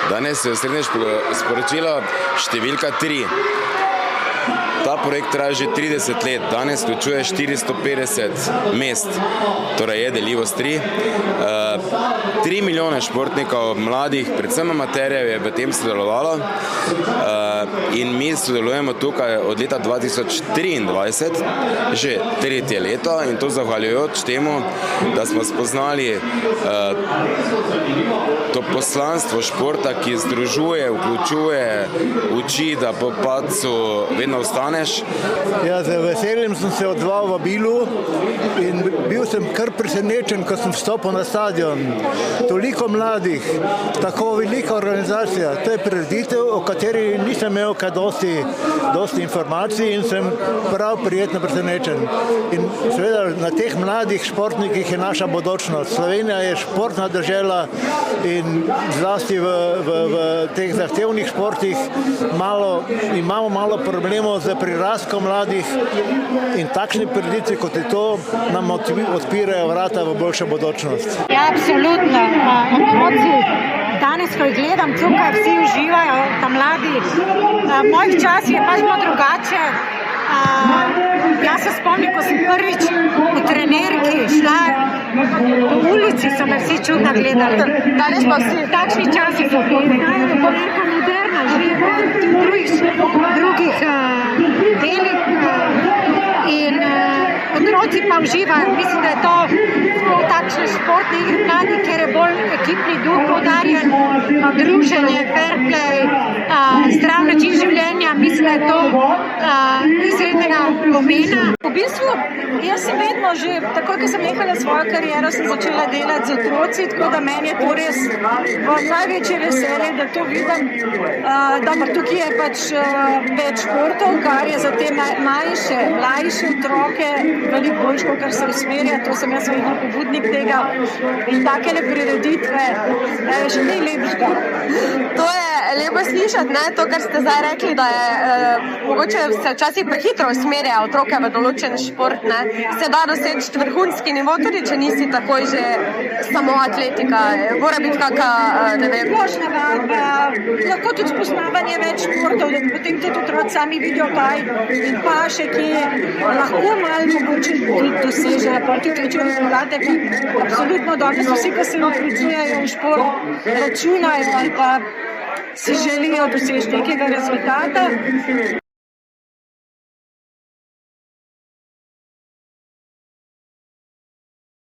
Danes je srednje sporočilo številka 3. Ta projekt traja že 30 let, danes vključuje 450 mest, torej je deljivost 3. 3 milijone športnikov, mladih, predvsem amaterjev je v tem sodelovalo in mi sodelujemo tukaj od leta 2023, že 3. leto in to zahvaljujoč temu, da smo spoznali to poslanstvo športa, ki združuje, vključuje, uči, da po padcu vedno ostaneš. Ja, z veseljem sem se odzval vabilu in bil sem kar presenečen, ko sem vstopil na stadion. Toliko mladih, tako velika organizacija, to je prireditev, o kateri nisem imel kaj dosti informacij in sem prav prijetno presenečen. In seveda na teh mladih športnikih je naša bodočnost. Slovenija je športna dežela in zlasti v teh zahtevnih športih imamo malo problemov z prirastkom mladih in takšni prireditvi, kot je to, nam odpirajo vrata v boljšo bodočnost. Ja, absolutno. Otroci, danes, ko jih gledam tukaj, vsi uživajo, ta mladi. Mojih časih je pač bilo drugače. Jaz se spomnim, ko sem prvič v trenerki šla, v ulici so me vsi čudno gledali. Danes pa vsi takšni časi so bili. Trenerka moderna, že v drugih delih in otroci pa uživajo. Mislim, da je to takšne športne igre mladi, ker je bolj ekipni duh poudarjen, druženje, fair play, zdrav način življenja. Mislim, da je to izrednega pomena. V bistvu, jaz sem vedno že, takoj, ko sem nehala svojo kariero, sem začela delati z otroci, tako da meni je to res največje veselje, da to vidim. Dobro, tukaj je pač več športov, kar je za te mlajše otroke veliko bolj, kar se usmerja, to sem jaz vedno pobudnik tega in takele prireditve, še ni lepšega. To je lepo slišati, ne? To, kar ste zdaj rekli, da je mogoče se včasih prehitro usmerja otroke v določen šport, ne? Se da doseči vrhunski nivo, tudi če nisi takoj že samo atletika, mora biti kakšna, ne vem. Splošna vadba, lahko tudi spoznavanje več športov, da potem tudi otroci sami vidijo kaj in pa še kje lahko malo mogoče dosežejo, pa tudi večjo rezultate, absolutno danes vsi, ki se vključujejo v šport, računajo ali pa si želijo doseči nekega rezultata.